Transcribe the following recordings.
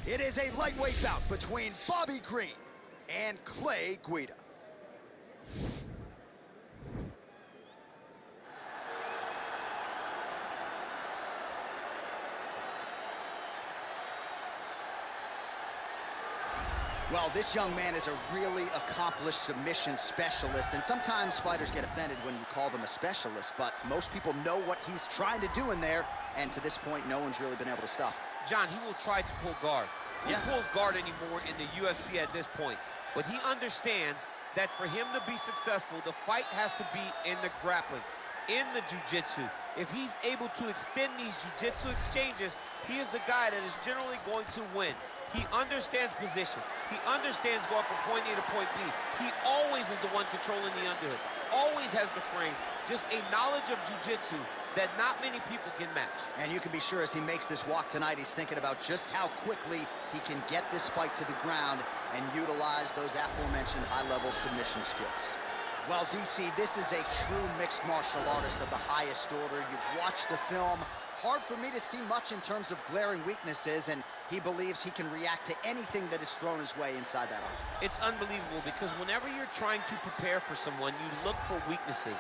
It is a lightweight bout between Bobby Green and Clay Guida. Well, this young man is a really accomplished submission specialist, and sometimes fighters get offended when you call them a specialist, but most people know what he's trying to do in there, and to this point, no one's really been able to stop him. John, he will try to pull guard. He pulls guard anymore in the UFC at this point, but he understands that for him to be successful, the fight has to be in the grappling, in the jiu-jitsu. If he's able to extend these jiu-jitsu exchanges, he is the guy that is generally going to win. He understands position. He understands going from point A to point B. He always is the one controlling the underhood. Always has the frame. Just a knowledge of jiu-jitsu that not many people can match. And you can be sure as he makes this walk tonight, he's thinking about just how quickly he can get this fight to the ground and utilize those aforementioned high-level submission skills. Well, DC, this is a true mixed martial artist of the highest order. You've watched the film. Hard for me to see much in terms of glaring weaknesses, and he believes he can react to anything that is thrown his way inside that arm. It's unbelievable because whenever you're trying to prepare for someone, you look for weaknesses.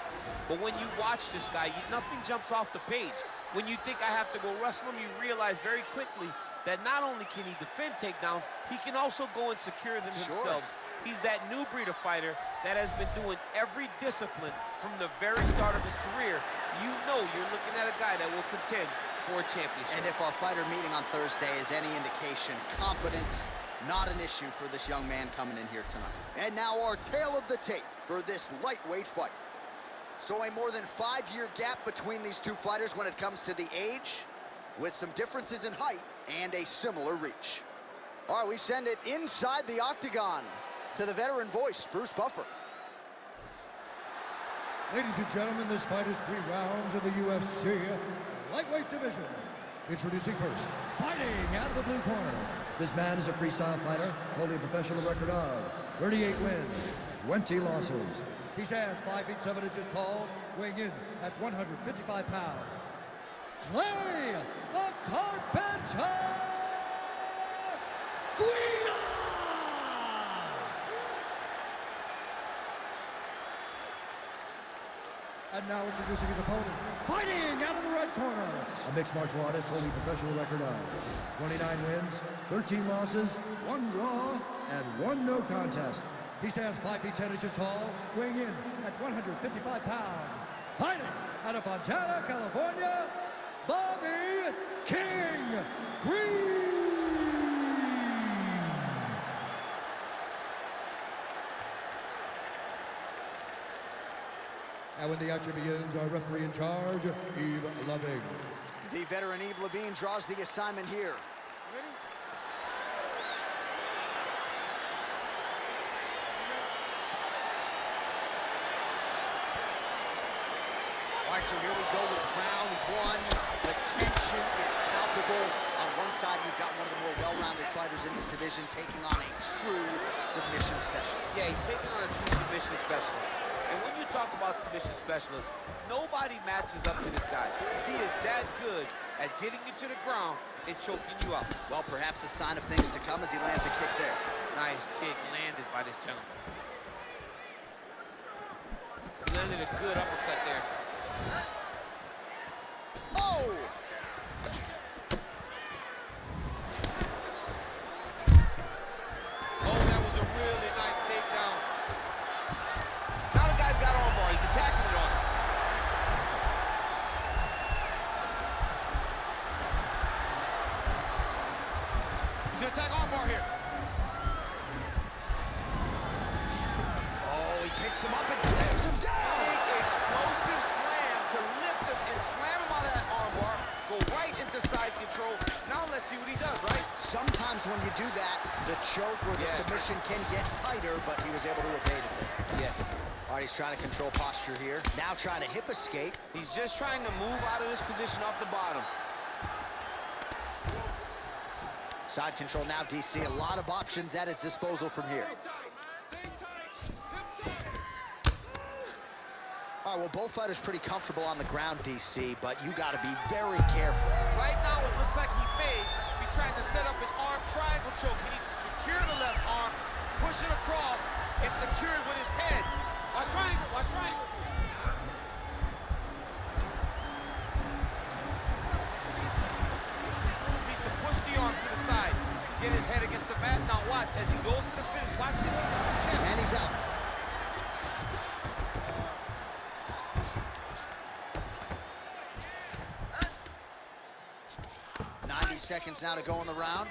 But when you watch this guy, nothing jumps off the page. When you think I have to go wrestle him, you realize very quickly that not only can he defend takedowns, he can also go and secure them himself. He's that new breed of fighter that has been doing every discipline from the very start of his career. You know you're looking at a guy that will contend for a championship. And if our fighter meeting on Thursday is any indication, confidence, not an issue for this young man coming in here tonight. And now our tale of the tape for this lightweight fight. So a more than 5-year gap between these two fighters when it comes to the age, with some differences in height and a similar reach. All right, we send it inside the octagon to the veteran voice, Bruce Buffer. Ladies and gentlemen, this fight is 3 rounds in the UFC lightweight division. Introducing first, fighting out of the blue corner. This man is a freestyle fighter, holding a professional record of 38 wins, 20 losses. He stands 5 feet 7 inches tall, weighing in at 155 pounds. Clay, the Carpenter Guida! And now introducing his opponent, fighting out of the red corner. A mixed martial artist holding a professional record of 29 wins, 13 losses, 1 draw, and 1 no contest. He stands 5 feet 10 inches tall, weighing in at 155 pounds. Fighting out of Fontana, California, Bobby King Green! And when the action begins, our referee in charge, Yves Loving. The veteran Yves Levine draws the assignment here. All right, so here we go with round 1. The tension is palpable. On one side, you've got one of the more well-rounded fighters in this division taking on a true submission specialist. Yeah, he's taking on a true submission specialist. And when you talk about submission specialists, nobody matches up to this guy. He is that good at getting you to the ground and choking you out. Well, perhaps a sign of things to come as he lands a kick there. Nice kick landed by this gentleman. He landed a good uppercut there. Oh! Oh, that was a really nice takedown. Now the guy's got armbar. He's attacking it on him. He's gonna attack armbar here. Oh, he picks him up and slams him down. Big explosive slam to lift him and slam him out of that armbar. Go right into side control. Now let's see what he does, right? Sometimes when you do that, the choke or the submission can get tighter, but he was able to evade it there. Yes. All right, he's trying to control posture here. Now trying to hip escape. He's just trying to move out of this position off the bottom. Side control now, DC. A lot of options at his disposal from here. All right, well, both fighters pretty comfortable on the ground, DC, but you got to be very careful. Right now, it looks like he may be trying to set up an arm triangle choke. He needs to secure the left arm, push it across, and secure it with his head. Watch triangle, watch triangle. He needs to push the arm to the side. Get his head against the mat. Now watch as he goes to the finish. Watch it. And he's out. 90 seconds now to go in the round.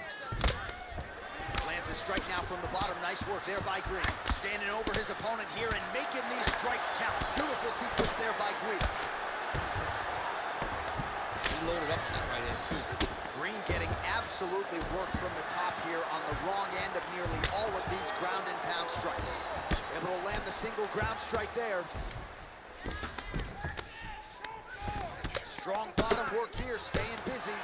Lands a strike now from the bottom. Nice work there by Green. Standing over his opponent here and making these strikes count. Beautiful sequence there by Guida. He loaded up on that right hand too. Green getting absolutely worked from the top here on the wrong end of nearly all of these ground and pound strikes. Able to land the single ground strike there. Strong bottom work here, staying busy.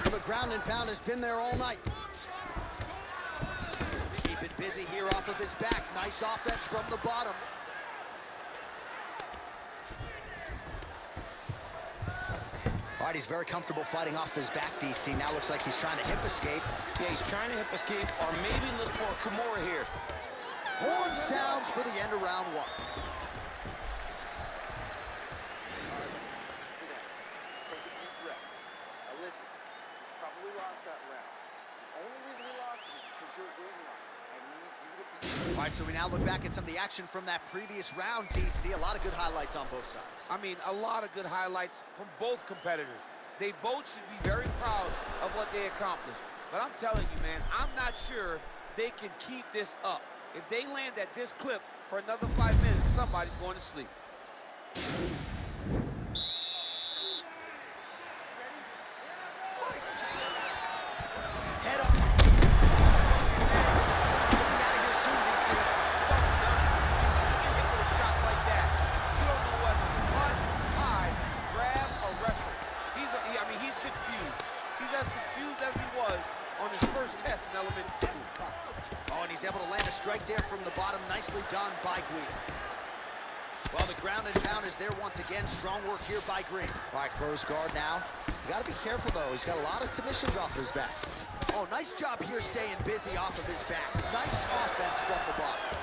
The ground and pound has been there all night. Keep it busy here off of his back. Nice offense from the bottom. All right, he's very comfortable fighting off his back, DC. Now looks like he's trying to hip escape. Yeah, he's trying to hip escape or maybe look for a Kimura here. Horn sounds for the end of round one. Sit down. Take a deep breath. Now listen, you probably lost that round. The only reason we lost it is because you're waiting on it. I need you to be... All right, so we now look back at some of the action from that previous round, DC. A lot of good highlights on both sides. I mean, a lot of good highlights from both competitors. They both should be very proud of what they accomplished. But I'm telling you, man, I'm not sure they can keep this up. If they land at this clip for another 5 minutes, somebody's going to sleep. Head up. Get out of here soon, DC. Hit with a shot like that. You don't know what punt, hide, grab, or wrestle. He's confused. He's as confused as he was on his first test in elementary school. Oh, and he's able to land a strike there from the bottom. Nicely done by Guida. Well, the ground and pound is there once again. Strong work here by Green. All right, close guard now. You got to be careful, though. He's got a lot of submissions off his back. Oh, nice job here staying busy off of his back. Nice offense from the bottom.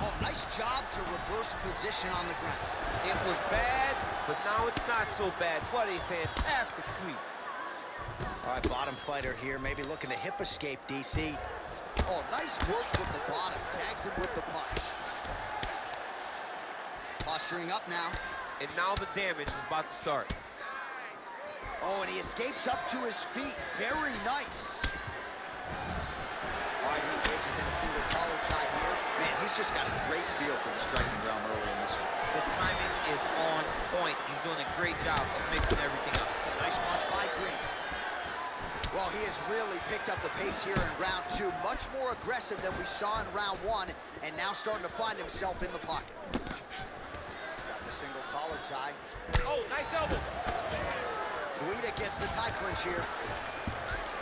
Oh, nice job to reverse position on the ground. It was bad, but now it's not so bad. What a fantastic sweep. All right, bottom fighter here, maybe looking to hip escape, DC. Oh, nice work from the bottom. Tags him with the punch. Posturing up now. And now the damage is about to start. Oh, and he escapes up to his feet. Very nice. All right, he engages in a single collar tie here. Man, he's just got a great feel for the striking realm early in this one. The timing is on point. He's doing a great job of mixing everything up. Nice punch by Green. Well, he has really picked up the pace here in round two. Much more aggressive than we saw in round one, and now starting to find himself in the pocket. Got the single collar tie. Oh, nice elbow. Guida gets the tie clinch here.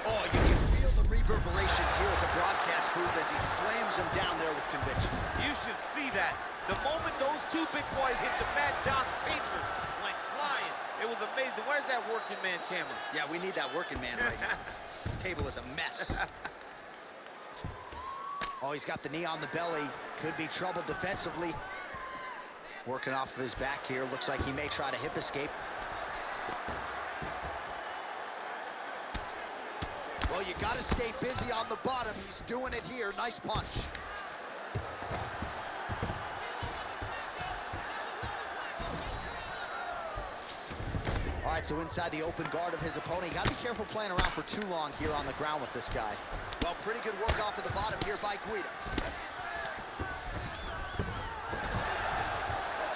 Oh, you can feel the reverberations here at the broadcast booth as he slams him down there with conviction. You should see that. The moment those two big boys hit the mat, John's papers went flying. It was amazing. Where's that working man camera? Yeah, we need that working man right now. This table is a mess. Oh, he's got the knee on the belly. Could be trouble defensively. Working off of his back here. Looks like he may try to hip escape. Well, you got to stay busy on the bottom. He's doing it here. Nice punch. All right, so inside the open guard of his opponent. You got to be careful playing around for too long here on the ground with this guy. Well, pretty good work off of the bottom here by Guida.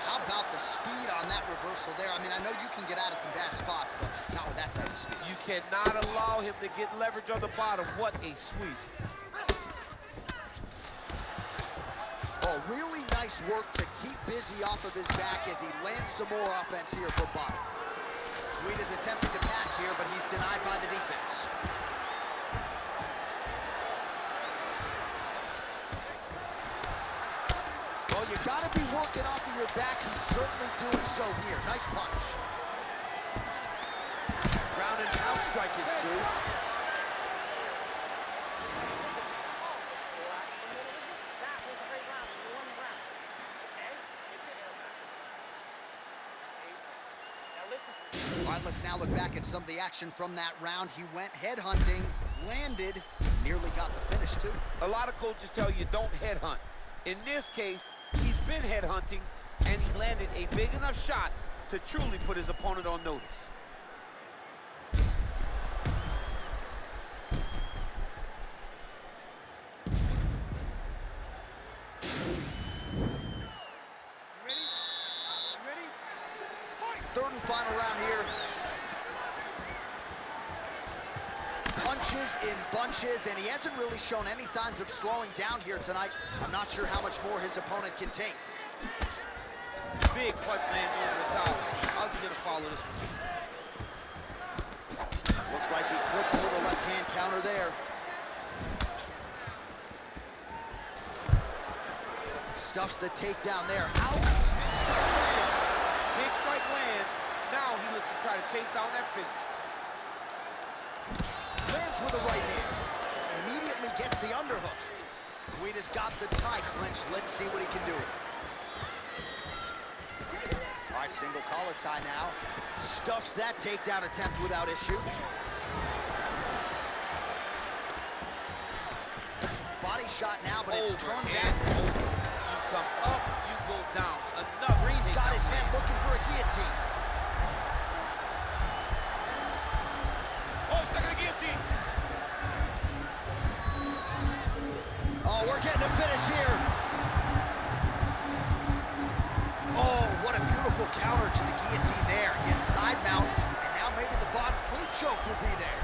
How about the speed on that reversal there? I mean, I know you can get out of some bad spots, but not with that type of speed. You cannot allow him to get leverage on the bottom. What a sweep. Oh, really nice work to keep busy off of his back as he lands some more offense here from bottom. Guida's attempting to pass here, but he's denied by the defense. Well, you got to be working off of your back. He's certainly doing so here. Nice nice punch. Ground and pound strike is true. All right, let's now look back at some of the action from that round. He went headhunting, landed, nearly got the finish too. A lot of coaches tell you don't headhunt. In this case, he's been headhunting, and he landed a big enough shot to truly put his opponent on notice. Third and final round here. Punches in bunches, and he hasn't really shown any signs of slowing down here tonight. I'm not sure how much more his opponent can take. Big punch lands over the top. How's he gonna follow this one? Looked like he clipped with a left-hand counter there. Stuffs the takedown there. Out. Big strike lands. Now he looks to try to chase down that finish. Lands with the right hand. Immediately gets the underhook. Guida's got the tie clinched. Let's see what he can do. All right, single collar tie now. Stuffs that takedown attempt without issue. Body shot now, but it's turned back. You come up, you go down. Another. Green's got his head looking for a guillotine. Oh, stuck in the guillotine. Oh, we're getting a finish here. Oh, what a beautiful counter to the guillotine there. Gets side mount, and now maybe the Von Flue choke will be there.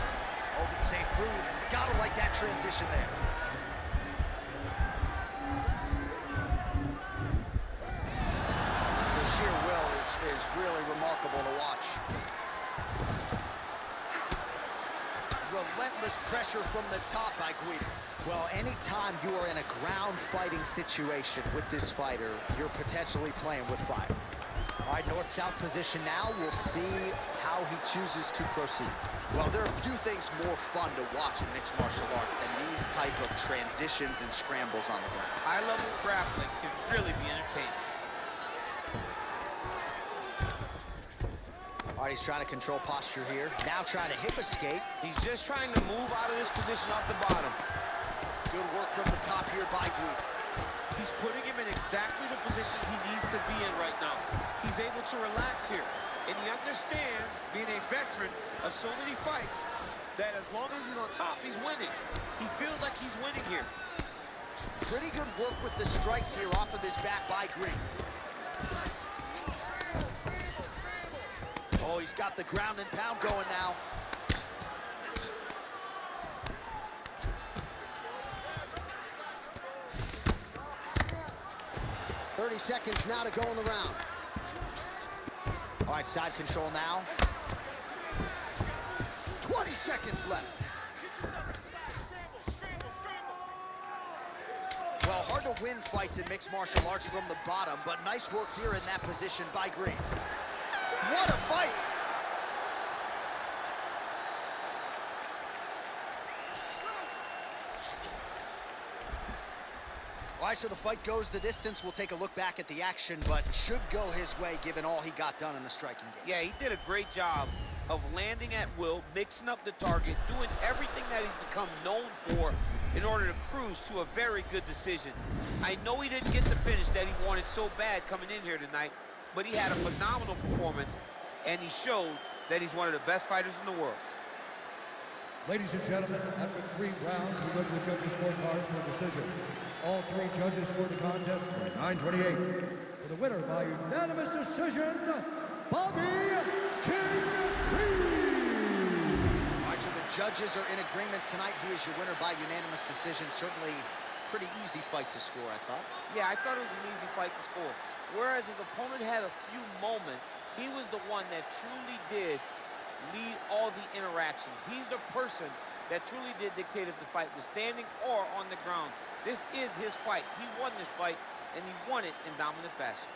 Open St. Preux has got to like that transition there. The sheer will is really remarkable to watch. Relentless pressure from the top by Guida. Well, anytime you are in a ground fighting situation with this fighter, you're potentially playing with fire. All right, north-south position now. We'll see how he chooses to proceed. Well, there are a few things more fun to watch in mixed martial arts than these type of transitions and scrambles on the ground. High-level grappling can really be entertaining. All right, he's trying to control posture here. Now trying to hip escape. He's just trying to move out of this position off the bottom. Good work from the top here by Guida. He's putting him in exactly the position he needs to be in right now. He's able to relax here. And he understands, being a veteran of so many fights, that as long as he's on top, he's winning. He feels like he's winning here. Pretty good work with the strikes here off of his back by Green. Oh, he's got the ground and pound going now. .30 seconds now to go in the round. All right, side control now. 20 seconds left. Well, hard to win fights in mixed martial arts from the bottom, but nice work here in that position by Green. What a fight! All right, so the fight goes the distance. We'll take a look back at the action, but should go his way given all he got done in the striking game. Yeah, he did a great job of landing at will, mixing up the target, doing everything that he's become known for in order to cruise to a very good decision. I know he didn't get the finish that he wanted so bad coming in here tonight, but he had a phenomenal performance, and he showed that he's one of the best fighters in the world. Ladies and gentlemen, after 3 rounds, we go to the judges' scorecards for a decision. All 3 judges scored the contest by 9:28. For the winner by unanimous decision, Bobby King Reed. All right, so the judges are in agreement tonight. He is your winner by unanimous decision. Certainly pretty easy fight to score, I thought. Yeah, I thought it was an easy fight to score. Whereas his opponent had a few moments, he was the one that truly did lead all the interactions. He's the person that truly did dictate if the fight was standing or on the ground. This is his fight. He won this fight, and he won it in dominant fashion.